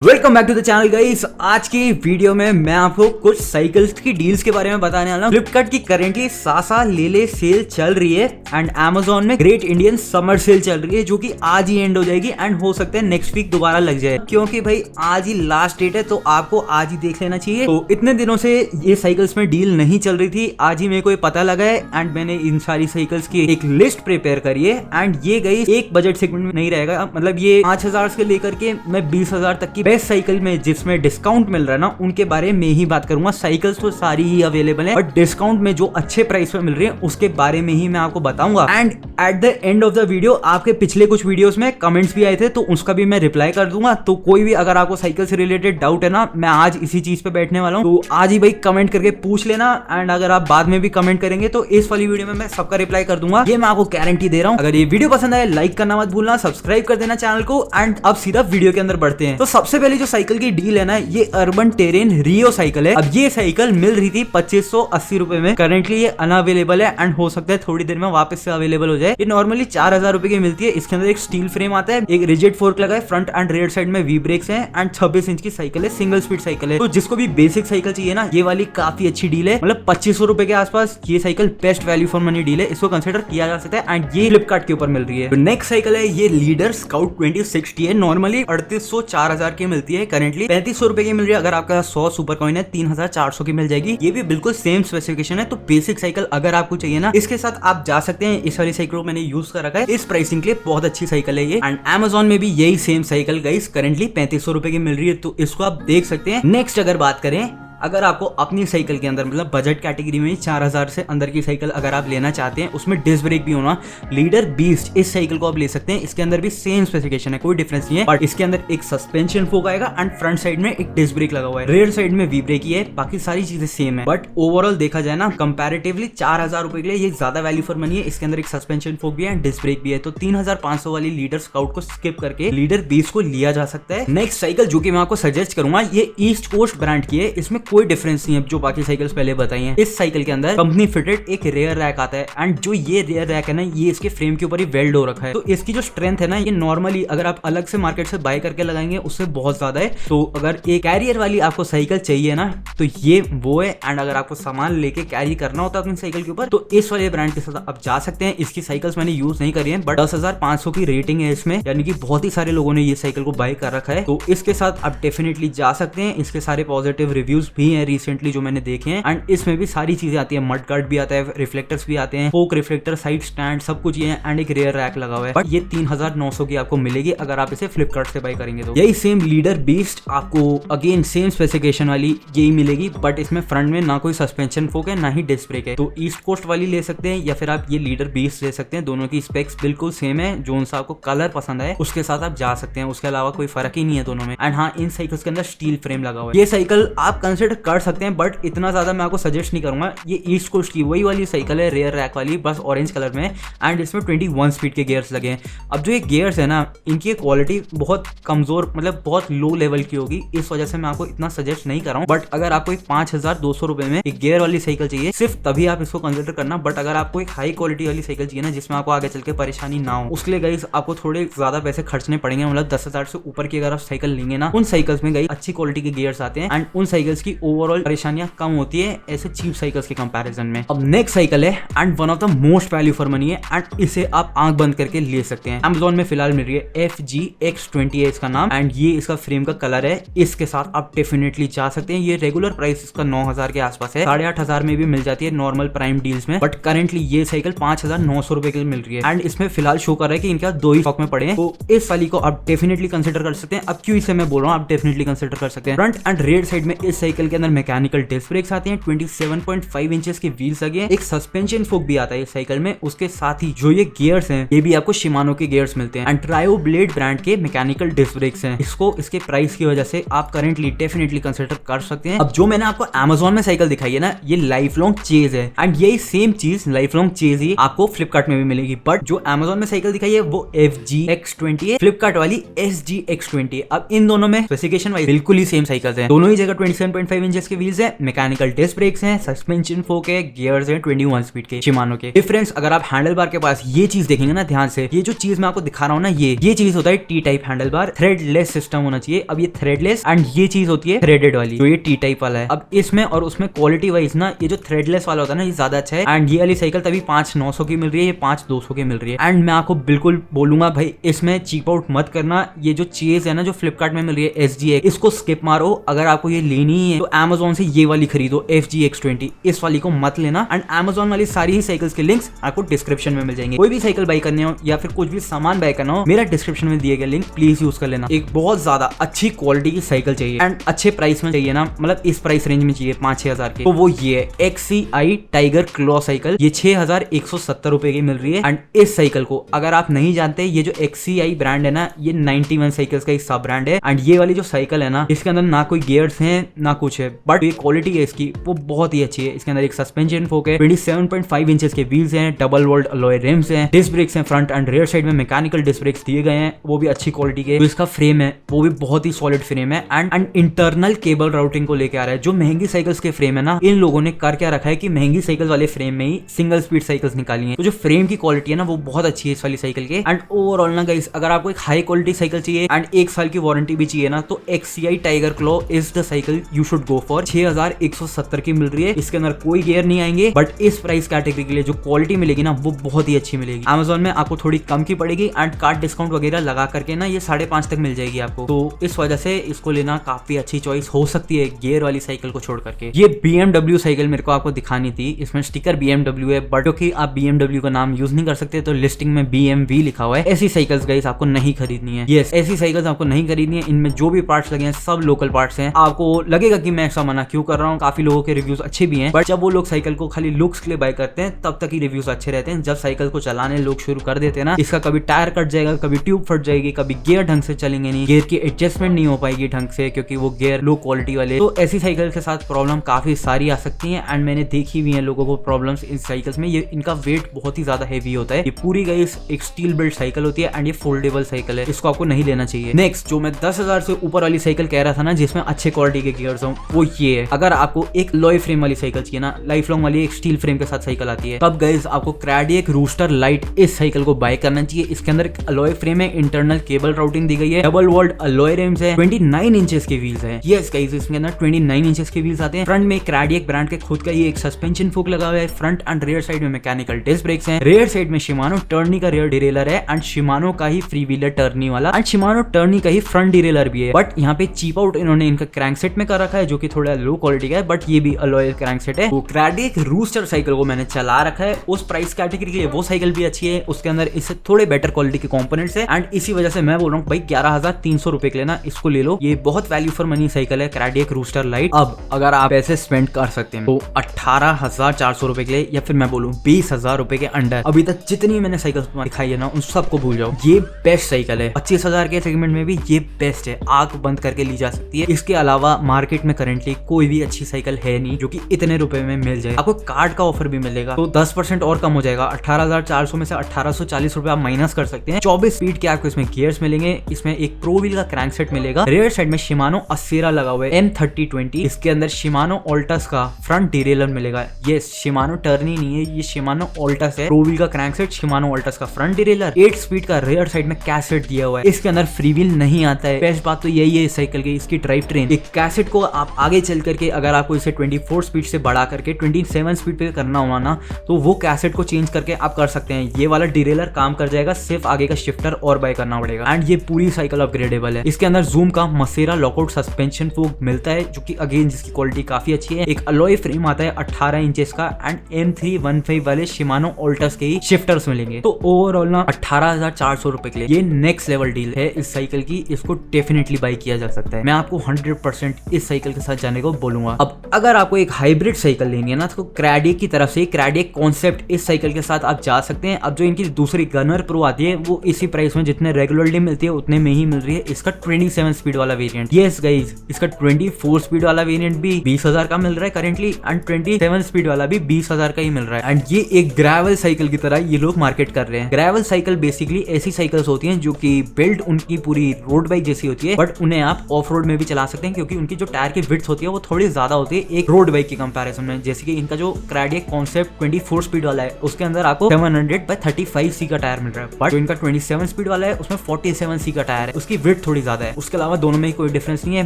Welcome back to the channel guys. आज की video में मैं आपको कुछ साइकिल्स की डील्स के बारे में बताने वाला हूँ। फ्लिपकार्ट की करेंटली सासा ले ले सेल चल रही है एंड अमेजोन में ग्रेट इंडियन समर सेल चल रही है जो कि आज ही एंड हो जाएगी एंड हो सकता है नेक्स्ट वीक दोबारा लग जाए, क्योंकि भाई आज ही लास्ट डेट है तो आपको आज ही देख लेना चाहिए। तो इतने दिनों से ये साइकिल्स में डील नहीं चल रही थी, आज ही मेरे को ये पता लगा है एंड मैंने इन सारी साइकिल्स की एक लिस्ट प्रिपेयर करी है एंड ये गई एक बजट सेगमेंट में नहीं रहेगा। मतलब ये 5,000 से लेकर के मैं 20,000 तक की बेस्ट साइकिल में जिसमें डिस्काउंट मिल रहा है ना उनके बारे में ही बात करूंगा। साइकिल्स तो सारी ही अवेलेबल है बट डिस्काउंट में जो अच्छे प्राइस पे मिल रही है उसके बारे में ही मैं आपको बताऊंगा। And at the end of the video आपके पिछले कुछ वीडियोस में कमेंट्स भी आए थे तो उसका भी मैं रिप्लाई कर दूंगा। तो कोई भी अगर आपको साइकिल से रिलेटेड डाउट है ना, मैं आज इसी चीज पे बैठने वाला हूँ, तो आज ही भाई कमेंट करके पूछ लेना। एंड अगर आप बाद में भी कमेंट करेंगे तो इस वाली वीडियो में मैं सबका रिप्लाई कर दूंगा, ये मैं आपको गारंटी दे रहा हूँ। अगर ये वीडियो पसंद आए लाइक करना मत भूलना, सब्सक्राइब कर देना चैनल को। एंड अब सीधा वीडियो के अंदर बढ़ते हैं। तो सबसे पहले जो साइकिल की डील है ना, ये अर्बन टेरेन रियो साइकिल है। अब ये साइकिल मिल रही थी 2580 रुपए में, करेंटली ये अनअवेलेबल है एंड हो सकता है थोड़ी देर में वापस से अवेलेबल हो जाए। ये नॉर्मली 4,000 रुपए की मिलती है। इसके अंदर एक स्टील फ्रेम आता है, एक रिजिड फोर्क लगा है, फ्रंट एंड रेयर साइड में वी ब्रेक्स है एंड 26 इंच की साइकिल है, सिंगल स्पीड साइकिल है। तो जिसको भी बेसिक साइकिल चाहिए ना, ये वाली काफी अच्छी डील है। मतलब 2500 रुपए के आसपास ये cycle best value for money deal है, इसको कंसिडर किया जा सकता है एंड ये फ्लिपकार्ट के ऊपर मिल रही है। तो नेक्स्ट साइकिल है ये लीडर स्काउट 2060 है। नॉर्मली 3800 4000 की मिलती है, करेंटली 3500 रुपए की मिल रही है। अगर आपका 100 सुपर कॉइन है 3400 की मिल जाएगी। ये भी बिल्कुल सेम स्पेसिफिकेशन है। तो बेसिक साइकिल अगर आपको चाहिए ना, इसके साथ आप जा सकते हैं। इस वाली साइकिल को मैंने यूज कर रखा है, इस प्राइसिंग के लिए बहुत अच्छी साइकिल है ये। एंड अमेजोन में भी यही सेम साइकिल गाइस करेंटली 3500 रुपए की मिल रही है, तो इसको आप देख सकते हैं। नेक्स्ट अगर बात करें, अगर आपको अपनी साइकिल के अंदर मतलब बजट कैटेगरी में 4000 से अंदर की साइकिल अगर आप लेना चाहते हैं, उसमें डिस्क ब्रेक भी होना, लीडर बीस्ट इस साइकिल को आप ले सकते हैं। इसके अंदर भी सेम स्पेसिफिकेशन है, कोई डिफरेंस नहीं है, बट इसके अंदर एक सस्पेंशन फोक आएगा एंड फ्रंट साइड में एक डिस्क ब्रेक लगा हुआ है, रेयर साइड में वी ब्रेक ही है, बाकी सारी चीजें सेम है। बट ओवरऑल देखा जाए ना, कंपैरेटिवली 4000 रुपए के लिए ये ज्यादा वैल्यू फॉर मनी है। इसके अंदर एक सस्पेंशन फोक भी है एंड डिस्क ब्रेक भी है। तो 3500 वाली लीडर स्काउट को स्किप करके लीडर बीस्ट को लिया जा सकता है। नेक्स्ट साइकिल जो कि मैं आपको सजेस्ट करूंगा, ये ईस्ट कोस्ट ब्रांड की है। इसमें कोई डिफरेंस नहीं है जो बाकी साइकिल्स पहले बताई हैं। इस साइकिल के अंदर कंपनी फिटेड एक रेयर रैक आता है एंड जो ये रेयर रैक है ना, ये इसके फ्रेम के ऊपर ही वेल्ड हो रखा है। तो इसकी जो स्ट्रेंथ है ना, ये नॉर्मली अगर आप अलग से मार्केट से बाय करके लगाएंगे उससे बहुत ज्यादा है। तो अगर एक कैरियर वाली आपको साइकिल चाहिए ना, तो ये वो है। एंड अगर आपको सामान लेके कैरी करना होता है अपनी साइकिल के ऊपर, तो इस वाले ब्रांड के साथ आप जा सकते हैं। इसकी साइकिल्स मैंने यूज नहीं करी है, बट 10,500 की रेटिंग है इसमें, यानी कि बहुत ही सारे लोगों ने ये साइकिल को बाय कर रखा है। तो इसके साथ आप डेफिनेटली जा सकते हैं। इसके सारे पॉजिटिव रिव्यूज भी हैं रिसेंटली जो मैंने देखे हैं। एंड इसमें भी सारी चीजें आती है, मड गार्ड भी आता है, रिफ्लेक्टर्स भी आते हैं, फोक रिफ्लेक्टर, साइड स्टैंड, सब कुछ ये है एंड एक रेयर रैक लगा हुआ है। बट ये 3900 की आपको मिलेगी अगर आप इसे फ्लिपकार्ट से बाय करेंगे। तो यही सेम लीडर बीस्ट आपको अगेन सेम स्पेसिफिकेशन वाली यही मिलेगी, बट इसमें फ्रंट में ना कोई सस्पेंशन फोक है ना ही डिस्क ब्रेक है। तो ईस्ट कोस्ट वाली ले सकते हैं या फिर आप ये लीडर बीस्ट ले सकते हैं। दोनों की स्पेक्स बिल्कुल सेम है, जो सा आपको कलर पसंद है उसके साथ आप जा सकते हैं। उसके अलावा कोई फर्क ही नहीं है दोनों में। एंड हाँ, इन साइकिल्स के अंदर स्टील फ्रेम लगा हुआ है। ये साइकिल आप कंसिडर कर सकते हैं, बट इतना ज्यादा मैं आपको सजेस्ट नहीं करूंगा। ये ईस्ट कोस्ट की वही वाली साइकिल है, रेयर रैक वाली, बस ऑरेंज कलर में एंड इसमें 21 स्पीड के गियर्स लगे हैं। अब जो ये गियर्स है ना, इनकी क्वालिटी बहुत कमजोर, मतलब बहुत लो लेवल की होगी, इस वजह से मैं आपको इतना सजेस्ट नहीं कर रहा हूँ। बट अगर आपको एक 5200 रुपए में एक गियर वाली साइकिल चाहिए, सिर्फ तभी आप इसको कंसिडर करना। बट अगर आपको एक हाई क्वालिटी वाली साइकिल चाहिए ना, जिसमें आपको आगे चल के परेशानी ना हो, उसके लिए गाइस आपको थोड़े ज्यादा पैसे खर्चने पड़ेंगे। मतलब 10,000 से ऊपर की अगर आप साइकिल लेंगे ना, उन साइकिल्स में गाइस अच्छी क्वालिटी के गियर्स आते हैं एंड उन साइकिल्स की ओवरऑल परेशानियां कम होती है ऐसे चीप साइकिल्स के कंपैरिजन में। अब नेक्स्ट साइकिल है and one of the most value for money है एंड इसे आप आंख बंद करके ले सकते हैं। अमेजोन में फिलहाल मिल रही है, FGX20 है इसका नाम एंड ये इसका फ्रेम का कलर है। इसके साथ आप डेफिनेटली जा सकते हैं। ये रेगुलर प्राइस इसका 9000 के आसपास है, 8500 में भी मिल जाती है नॉर्मल प्राइम डील्स में, बट करेंटली ये साइकिल 5900 रुपए की मिल रही है। एंड इसमें फिलहाल शो कर रहा है कि इनका 2 ही स्टॉक में पड़े हैं। तो इस वाली को आप डेफिनेटली कंसिडर कर सकते हैं। अब क्यों इसे मैं बोल रहा हूँ, आप डेफिनेटली कंसिडर कर सकते हैं। फ्रंट एंड रेयर साइड में इस साइकिल के अंदर मैकेनिकल डिस्क ब्रेक्स आते हैं, 27.5 इंचेस की व्हील्स लगे हैं, एक सस्पेंशन फोक भी आता है इस साइकिल में। उसके साथ ही जो ये गियर्स हैं, ये भी आपको शिमानो के गियर्स मिलते हैं एंड ट्रायो ब्लेड ब्रांड के मैकेनिकल डिस्क ब्रेक्स हैं। इसको इसके प्राइस की वजह से आप करेंटली डेफिनेटली कंसिडर कर सकते हैं। अब जो मैंने आपको अमेजोन में साइकिल दिखाई है ना, ये लाइफ लॉन्ग चेज है एंड यही सेम चीज लाइफ लॉन्ग चेज ही आपको फ्लिपकार्ट में भी मिलेगी। बट जो अमेजोन में साइकिल दिखाई है वो FGX20 है, फ्लिपकार्ट वाली SGX20 है। अब इन दोनों में स्पेसिफिकेशन वाइज बिल्कुल ही सेम साइकिल्स हैं, दोनों ही जगह 27.5 7.5 इंचेस के व्हील्स है, मैकेनिकल डिस्क ब्रेक्स हैं, सस्पेंशन फोक है, गियर्स है 21 स्पीड के शिमानो के। डिफरेंस अगर आप हैंडल बार के पास ये चीज देखेंगे ना ध्यान से, ये जो चीज मैं आपको दिखा रहा हूँ ना, ये चीज होता है T type handle bar, threadless system होना चाहिए। अब ये थ्रेडलेस एंड ये चीज होती है थ्रेडेड वाली, जो ये टी टाइप वाला है। अब इसमें और उसमें क्वालिटी वाइज ना ये जो थ्रेडलेस वाला होता है ना ये ज्यादा अच्छा है। एंड ये वाली साइकिल तभी 5,900 की मिल रही है, ये 5,200 की मिल रही है। एंड मैं आपको बिल्कुल बोलूंगा भाई इसमें चीप आउट मत करना। ये जो चीज है ना जो फ्लिपकार्ट में मिल रही है SGX, इसको स्किप मारो। अगर आपको ये लेनी है तो Amazon से ये वाली खरीदो FGX20, इस वाली को मत लेना। एंड Amazon वाली सारी ही साइकिल्स के लिंक्स आपको डिस्क्रिप्शन में मिल जाएंगे। कोई भी साइकिल बाय करनी हो या फिर कुछ भी सामान बाय करना हो, मेरा डिस्क्रिप्शन में दिए गए लिंक प्लीज यूज कर लेना। एक बहुत ज्यादा अच्छी क्वालिटी की साइकिल चाहिए एंड अच्छे प्राइस में चाहिए ना, मतलब इस प्राइस रेंज में चाहिए 5-6 हजार के, तो वो ये है XCI टाइगर क्लॉ साइकिल। ये 6,170 रुपए की मिल रही है। एंड इस साइकिल को अगर आप नहीं जानते, ये जो XCI ब्रांड है ना, ये 91 साइकिल्स का एक सब ब्रांड है। एंड ये वाली जो साइकिल है ना, इसके अंदर ना कोई गियर्स हैं ना कुछ है, बट ये क्वालिटी है इसकी वो बहुत ही अच्छी है। इसके अंदर एक सस्पेंशन फोक है, 27.5 इंचेस के व्हील्स हैं, डबल वोल्ड अलॉय रिम्स हैं, डिस्क ब्रेक्स हैं फ्रंट एंड रियर साइड में, मैकेनिकल डिस्क ब्रेक्स दिए गए हैं, वो भी अच्छी क्वालिटी के। तो इसका फ्रेम है वो भी बहुत ही सॉलिड फ्रेम है एंड इंटरनल केबल राउटिंग को लेके आ रहा है। जो महंगी साइकिल्स के फ्रेम है ना, इन लोगों ने कर क्या रखा है कि महंगी साइकिल वाले फ्रेम में ही सिंगल स्पीड साइकिल्स निकाली हैं। तो जो फ्रेम की क्वालिटी है ना वो बहुत अच्छी है इस वाली साइकिल के। एंड ओवरऑल ना गाइस, अगर आपको एक हाई क्वालिटी साइकिल चाहिए एंड 1 साल की वारंटी भी चाहिए ना, तो XCI tiger claw is the cycle you should go for. 6,170 की मिल रही है। इसके अंदर कोई गियर नहीं आएंगे, बट इस प्राइस कैटेगरी के लिए जो क्वालिटी मिलेगी ना वो बहुत ही अच्छी मिलेगी। Amazon में आपको थोड़ी कम की पड़ेगी एंड कार्ड डिस्काउंट वगैरह लगा करके ना ये 5.5 तक मिल जाएगी आपको। तो इस वजह से इसको लेना काफी अच्छी चॉइस हो सकती है गियर वाली साइकिल को छोड़ करके। ये BMW साइकिल मेरे को आपको दिखानी थी, इसमें स्टिकर BMW है, बट क्योंकि आप BMW का नाम यूज नहीं कर सकते तो लिस्टिंग में BMW लिखा हुआ है। ऐसी साइकिल्स गाइस आपको नहीं खरीदनी है। यस, ऐसी साइकिल्स आपको नहीं खरीदनी है। इनमें जो भी पार्ट्स लगे हैं सब लोकल पार्ट्स हैं। आपको लगेगा कि मैं ऐसा मना क्यों कर रहा हूँ, काफी लोगों के रिव्यूज अच्छे भी हैं, बट जब वो लोग साइकिल को खाली लुक्स के लिए बाय करते हैं तब तक ही रिव्यूज अच्छे रहते हैं। जब साइकिल को चलाने लोग शुरू कर देते हैं ना, इसका कभी टायर कट जाएगा, कभी ट्यूब फट जाएगी, कभी गियर ढंग से चलेंगे नहीं, गियर की एडजस्टमेंट नहीं हो पाएगी ढंग से क्योंकि वो गियर लो क्वालिटी वाले। तो ऐसी साइकिल के साथ प्रॉब्लम काफी सारी आ सकती है एंड मैंने देखी भी है लोगों को प्रॉब्लम्स इन साइकिल्स में। ये इनका वेट बहुत ही ज्यादा हेवी होता है। ये पूरी गाइस एक स्टील बिल्ड साइकिल होती है एंड ये फोल्डेबल साइकिल है, इसको आपको नहीं लेना चाहिए। नेक्स्ट जो मैं 10,000 से ऊपर वाली साइकिल कह रहा था ना जिसमें अच्छे क्वालिटी के गियर्स हो, वो ये है। अगर आपको एक लॉय फ्रेम वाली साइकिल चाहिए ना, लाइफ लॉन्ग वाली एक स्टील फ्रेम के साथ साइकिल आती है, तब गाइस आपको क्रैडियक रूस्टर लाइट इस साइकिल को बाय करना चाहिए। इसके अंदर अलॉय फ्रेम है, इंटरनल केबल राउटिंग दी गई है, डबल वोल्ड अलॉय रिम्स है, 29 इंचेस के व्हील्स है। यस गाइस, इसके अंदर 29 इंचेस के व्हील्स आते हैं। फ्रंट में क्रैडियक ब्रांड के खुद का ये एक सस्पेंशन फोक लगा हुआ है। फ्रंट एंड रियर साइड में मैकेनिकल डिस्क ब्रेक्स हैं। रियर साइड में शिमानो टर्नी का रियर डिरेलर है एंड शिमानो का ही फ्री व्हीलर टर्नी वाला एंड शिमानो टर्नी का ही फ्रंट डिरेलर भी है। बट यहाँ पे चीप आउट इन्होंने इनका क्रैंकसेट में कर रखा है जो कि थोड़ा लो क्वालिटी का है, बट ये भी अलॉय क्रैंकसेट है। तो क्रैडियक रूस्टर साइकिल को मैंने चला रखा है, उस प्राइस कैटेगरी के लिए वो साइकिल भी अच्छी है। उसके अंदर इससे थोड़े बेटर क्वालिटी के कंपोनेंट्स है एंड इसी वजह से मैं बोल रहा हूँ भाई 11,300 रुपए के लेना, इसको ले लो। ये बहुत वैल्यू फॉर मनी साइकिल है क्रैडियक रूस्टर लाइट। अब अगर आप ऐसे स्पेंड कर सकते हैं तो 18,400 रुपए के लिए या फिर मैं बोलूँ 20,000 रुपए के अंडर अभी तक जितनी मैंने साइकिल दिखाई है ना उन सबको भूल जाओ। ये बेस्ट साइकिल है। 25,000 के सेगमेंट में भी ये बेस्ट है, आंख बंद करके ली जा सकती है। इसके अलावा मार्केट में करंटली कोई भी अच्छी साइकिल है नहीं जो कि इतने रुपए में मिल जाए। आपको कार्ड का ऑफर भी मिलेगा तो 10% और कम हो जाएगा। 18,400 में से 1840 रुपए आप माइनस कर सकते हैं। 24 स्पीड के आपको इसमें गियर्स मिलेंगे। इसमें एक प्रो व्हील का क्रैंकसेट मिलेगा। रियर साइड में शिमानो असेरा लगा हुआ है M3020। इसके अंदर शिमानो ऑल्टस का फ्रंट डिरेलर मिलेगा। ये शिमानो टर्नी नहीं है, ये शिमानो ऑल्टस है। प्रो व्हील का क्रैंकसेट, शिमानो ऑल्टस का फ्रंट डिरेलर, 8 स्पीड का रियर साइड में कैसेट दिया हुआ है। इसके अंदर फ्री व्हील नहीं आता है। बेस्ट बात तो यही है इस साइकिल की, इसकी ड्राइव ट्रेन। एक कैसेट को आप आगे चल करके अगर आपको इसे 24 स्पीड से बढ़ा करके 27 स्पीड पे करना होगा ना, तो वो कैसेट को चेंज करके आप कर सकते हैं। ये वाला डिरेलर काम कर जाएगा, सिर्फ आगे का शिफ्टर और बाय करना पड़ेगा एंड ये पूरी साइकिल अपग्रेडेबल है। इसके अंदर जूम का मसेरा लॉकआउट सस्पेंशन फोक मिलता है जो कि अगेन जिसकी क्वालिटी काफी अच्छी है। एक अलॉय फ्रेम आता है 18 इंचेस का एंड M315 वाले शिमानो ऑल्टस के ही शिफ्टर्स मिलेंगे। तो ओवरऑल ना 18,400 रुपए के लिए ये नेक्स्ट लेवल डील है इस साइकिल की। इसको डेफिनेटली बाय किया जा सकता है। मैं आपको 100% इस साइकिल के साथ जाने को बोलूंगा। अब अगर आपको एक हाइब्रिड साइकिल लेनी है ना तो क्रैडियक की तरफ से क्रैडियक कॉन्सेप्ट इस साइकिल के साथ आप जा सकते हैं। अब जो इनकी दूसरी गनर प्रो आती है वो इसी प्राइस में जितने रेगुलरली मिलती है उतने में ही मिल रही है। इसका 27 स्पीड वाला वेरिएंट, यस गाइस, इसका 24 स्पीड वाला वेरिएंट भी 20,000 का मिल रहा है करेंटली एंड 27 स्पीड वाला भी 20,000 का ही मिल रहा है। एंड ये एक ग्रेवल साइकिल की तरह ये लोग मार्केट कर रहे हैं। ग्रेवल साइकिल बेसिकली ऐसी साइकिल्स होती हैं जो कि बिल्ड उनकी पूरी रोड बाइक जैसी होती है, बट उन्हें आप ऑफ रोड में भी चला सकते हैं क्योंकि उनकी जो टायर की विड्थ होती है वो थोड़ी ज्यादा होती है एक रोड बाइक के कंपैरिजन में। जैसे कि इनका जो क्राडिएक कॉन्सेप्ट 24 स्पीड वाला है उसके अंदर आपको 700/35C का टायर मिल रहा है, बट जो इनका 27 स्पीड वाला है उसमें 47C का टायर है, उसकी विड्थ थोड़ी ज्यादा है। उसके अलावा दोनों में कोई डिफरेंस नहीं है।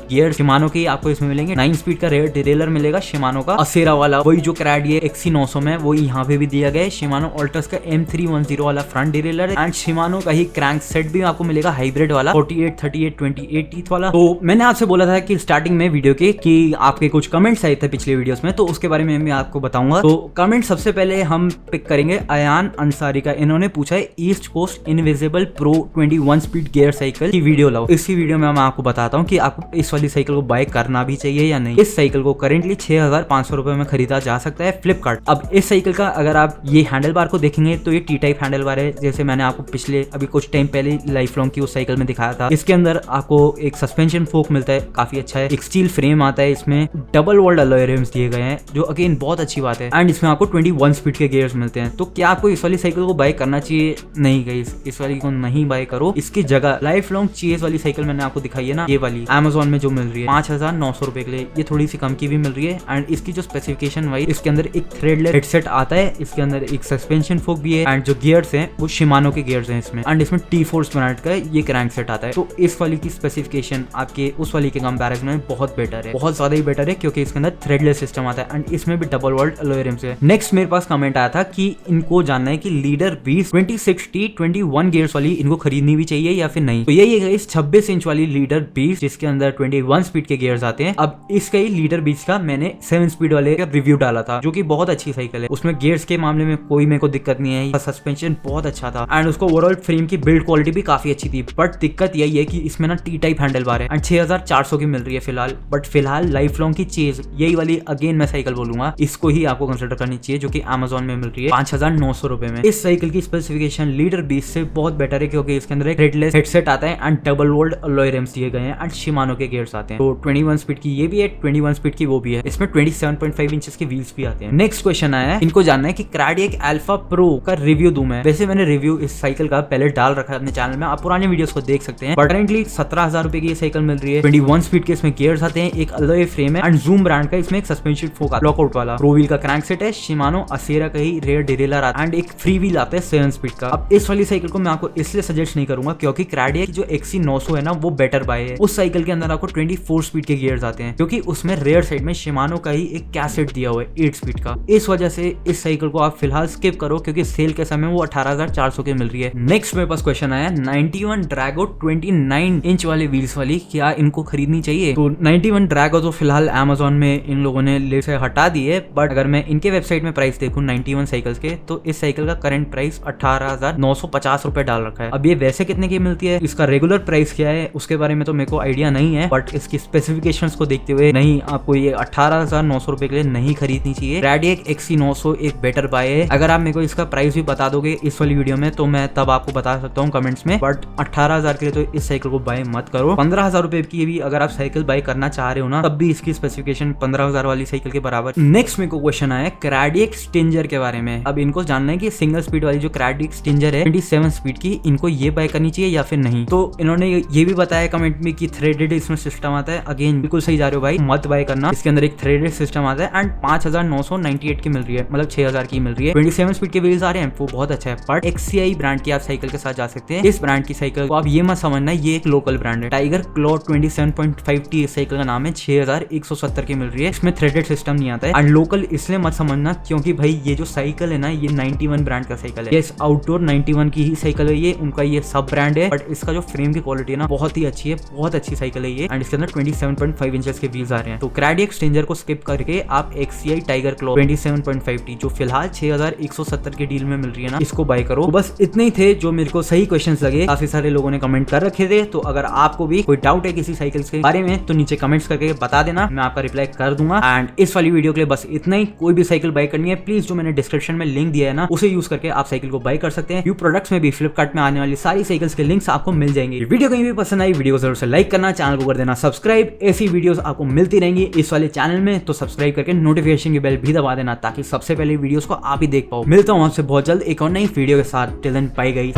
गियर शिमानो के आपको इसमें मिलेंगे, 9 स्पीड का रेयर डिरेलर मिलेगा शिमानो का असेरा वाला, वही जो क्राडिएक XC900 में वो यहाँ पे भी दिया गया है। शिमानो ऑल्टस का M310 वाला फ्रंट डिरेलर है एंड शिमानो का ही क्रैंक सेट भी आपको मिलेगा हाइब्रिड वाला 48, 38, 28 टीथ वाला। तो मैंने आपसे बोला था कि स्टार्टिंग में वीडियो के कि आपके कुछ कमेंट्स आए थे पिछले वीडियोस में, तो उसके बारे में मैं आपको बताऊंगा। तो कमेंट सबसे पहले हम पिक करेंगे अयान अंसारी का। इन्होंने पूछा है East Coast invisible pro 21 speed gear cycle की वीडियो लाओ। इसी वीडियो में मैं आपको बताता हूँ कि आपको इस वाली साइकिल को बाय करना भी चाहिए या नहीं। इस साइकिल को करेंटली 6500 रुपए में खरीदा जा सकता है फ्लिपकार्ट। अब इस साइकिल का अगर आप ये हैंडल बार को देखेंगे तो ये टी टाइप हैंडल बार है, जैसे मैंने आपको पिछले अभी कुछ टाइम पहले लाइफ लॉन्ग की उस साइकिल में दिखाया था। इसके अंदर आपको एक सस्पेंशन फोक मिलता है, काफी अच्छा है। एक स्टील फ्रेम आता है, इसमें डबल वॉल्ड अलॉय रिम्स दिए गए हैं जो अगेन बहुत अच्छी बात है, एंड इसमें आपको 21 स्पीड के गियर्स मिलते हैं। तो क्या आपको इस वाली साइकिल को बाय करना चाहिए? नहीं गाइस, इस वाली को नहीं बाय करो। इसकी जगह लाइफ लॉन्ग चेज वाली साइकिल मैंने आपको दिखाई है ना, ये वाली Amazon में जो मिल रही है 5900 रुपए के लिए, ये थोड़ी सी कम की भी मिल रही है। एंड इसकी जो स्पेसिफिकेशन वाइज इसके अंदर एक थ्रेडलेस हेडसेट आता है, इसके अंदर एक सस्पेंशन फोक भी है, एंड जो गियर्स हैं वो शिमानो के गियर्स हैं इसमें, एंड इसमें T-Force ब्रांड का ये क्रैंक सेट आता है। तो इस वाली की स्पेसिफिकेशन आपके उस वाली के कंपैरिजन में बहुत बेटर है, बहुत ज्यादा ही बेटर है, क्योंकि इसके अंदर थ्रेडलेस सिस्टम आता है एंड इसमें भी डबल वॉल्ड अलॉय रिम्स है। नेक्स्ट मेरे पास कमेंट आया था कि इनको जानना है कि लीडर 20 2060 21 गियर्स वाली इनको खरीदनी भी चाहिए या फिर नहीं। तो यही है इस 26 इंच वाली लीडर 20 जिसके अंदर 21 स्पीड के गियर्स आते हैं। अब इसका ही लीडर 20 का मैंने 7 स्पीड वाले का रिव्यू डाला था, जो कि बहुत अच्छी साइकिल है। उसमें गियर्स के मामले में कोई मेरे को दिक्कत नहीं है, सस्पेंशन बहुत अच्छा था एंड उसको ओवरऑल फ्रेम की बिल्ड क्वालिटी भी काफी अच्छी थी। बट दिक्कत यही है कि इसमें ना टी टाइप हैंडल बार है एंड 6400 की मिल रही है फिलहाल। बट फिलहाल लाइफ लॉन्ग की चेज यही वाली अगेन मैं साइकिल बोलूंगा, इसको ही आपको कंसिडर करनी चाहिए, जो कि Amazon में मिल रही है 5900 रुपए में। इस साइकिल की स्पेसिफिकेशन लीडर 20 से बहुत बेटर है, क्योंकि इसके अंदर एक थ्रेडलेस हेडसेट आता है and double walled alloy rims दिए गए हैं एंड शिमानो के गियर्स आते हैं। तो 21 स्पीड की ये भी है, 21 स्पीड की वो भी है। इसमें 27.5 इंचेस के व्हील्स भी आते हैं। नेक्स्ट क्वेश्चन आया है, इनको जानना है कि क्राडिएक अल्फा प्रो का रिव्यू दूं मैं। वैसे मैंने रिव्यू इस साइकिल का पहले डाल रखा है अपने चैनल में, आप पुराने वीडियोस को देख सकते हैं। बट करेंटली 17000 रुपए की ये साइकिल मिल रही है। 21 स्पीड के इसमें गियर्स आते हैं, एक अलॉय फ्रेम है एंड जूम ब्रांड का इसमें एक सस्पेंशन फोक लॉकआउट वाला, प्रो व्हील का क्रैंक सेट है, शिमानो असेरा का ही रेयर डिरेलर आता है एंड एक फ्री व्हील आता है 7 स्पीड का। अब इस वाली साइकिल को मैं आपको इसलिए सजेस्ट नहीं करूंगा क्योंकि क्राडिएक जो XC900 है ना वो बेटर बाय है। उस साइकिल के अंदर आपको 24 स्पीड के गियर्स आते हैं, क्योंकि उसमें रेयर साइड में शिमानो का ही एक कैसेट दिया हुआ है 8 स्पीड का। इस वजह से इस साइकिल को आप फिलहाल स्किप करो, क्योंकि सेल के समय वो 18400 की मिल रही है। नेक्स्ट मेरे पास क्वेश्चन आया 91 ड्रैगो 29 इंच वाले व्हील्स वाली, क्या इनको खरीदनी चाहिए? तो 91 ड्रैगो तो फिलहाल Amazon में इन लोगों ने लिस्ट से हटा दी है, बट अगर मैं इनके वेबसाइट में प्राइस देखूं 91 साइकिल्स के, तो इस साइकिल का करंट प्राइस 18,950 रुपए डाल रखा है। अब ये वैसे कितने की मिलती है, इसका रेगुलर प्राइस क्या है उसके बारे में तो मेरे को आइडिया नहीं है, बट इसकी स्पेसिफिकेशंस को देखते हुए नहीं, आपको ये 18,900 रुपए के लिए नहीं खरीदनी चाहिए। क्राडिएक XC900 एक बेटर बाय है। अगर आप मेरे को इसका प्राइस भी बता दोगे इस वाली वीडियो में तो मैं तब आपको बता सकता हूँ कमेंट्स में, बट 18,000 के लिए तो इस साइकिल को बाय मत करो। 15,000 रुपए की भी अगर आप साइकिल बाय करना चाह रहे हो ना, तब भी इसकी स्पेसिफिकेशन 15,000 वाली साइकिल के बराबर। नेक्स्ट मेरे को क्वेश्चन आया क्राडिएक स्टिंजर के बारे में। अब इनको जानना है कि सिंगल स्पीड वाली जो क्राडिएक स्टिंजर है 27 स्पीड की, इनको ये बाय करनी चाहिए या फिर नहीं। तो इन्होंने ये भी बताया कमेंट में कि थ्रेडेड इसमें सिस्टम आता है। अगेन बिल्कुल सही जा रहे हो भाई, मत बाय करना। इसके अंदर एक थ्रेडेड सिस्टम आता है एंड 5998 की मिल रही है, मतलब 6000 की मिल रही है। 27 स्पीड के व्हील्स आ रहे हैं, वो बहुत अच्छा है। बट XCI ब्रांड की आप साइकिल के साथ जा सकते हैं। इस ब्रांड की साइकिल को आप ये मत समझना ये एक लोकल ब्रांड है। टाइगर क्लॉ 27.5T इस साइकिल का नाम है, 6170 की मिल रही है। इसमें थ्रेडेड सिस्टम नहीं आता है एंड लोकल इसलिए मत समझना क्योंकि भाई ये जो साइकिल है ना, ये 91 ब्रांड का साइकिल है। ये आउटडोर 91 की ही साइकिल है, ये उनका ये सब ब्रांड है। बट इसका जो फ्रेम की क्वालिटी है ना बहुत ही अच्छी है, बहुत अच्छी साइकिल है ये। एंड इसके अंदर 27.5 इंचेस के व्हील्स आ रहे हैं। तो क्राडिएक स्टिंजर को स्किप करके आप XCI टाइगर क्लॉ 27.5T जो फिलहाल 6170 की डील में मिल रही है ना, इसको बाय करो। तो बस इतने ही थे जो मेरे को सही क्वेश्चंस लगे। काफी सारे लोगों ने कमेंट कर रखे थे, तो अगर आपको भी कोई डाउट है किसी साइकिल के बारे में तो नीचे कमेंट्स करके बता देना, मैं आपका रिप्लाई कर दूंगा। एंड इस वाली वीडियो के लिए बस इतना ही। कोई भी साइकिल बाय करनी है प्लीज जो मैंने डिस्क्रिप्शन में लिंक दिया है ना, उसे यूज करके आप साइकिल को बाय कर सकते हैं। व्यू प्रोडक्ट्स में भी फ्लिपकार्ट में आने वाली सारी साइकिल्स के लिंक्स आपको मिल जाएंगे। वीडियो कहीं भी पसंद आई वीडियो जरूर से लाइक करना, चैनल को कर देना सब्सक्राइब। ऐसी वीडियोस आपको मिलती रहेंगी इस वाले चैनल में, तो सब्सक्राइब करके नोटिफिकेशन की बेल भी दबा देना ताकि सबसे पहले वीडियोस को आप ही देख पाओ। मिलता हूं आपसे बहुत जल्द एक और नई वीडियो के साथ। Till then bye guys.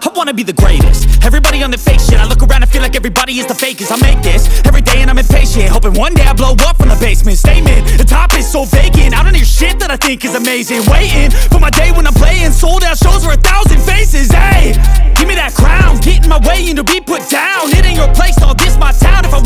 I wanna be the greatest. Everybody on the fake shit. I look around and feel like everybody is the fakest. I make this every day and and I'm impatient, hoping one day I blow up from the basement. Statement, the top is so vacant, I don't hear shit that I think is amazing. Waiting for my day when I'm playing sold out shows for 1,000 faces. Hey, give me that crown, get in my way and to be put down. It ain't your place, all this my town. If I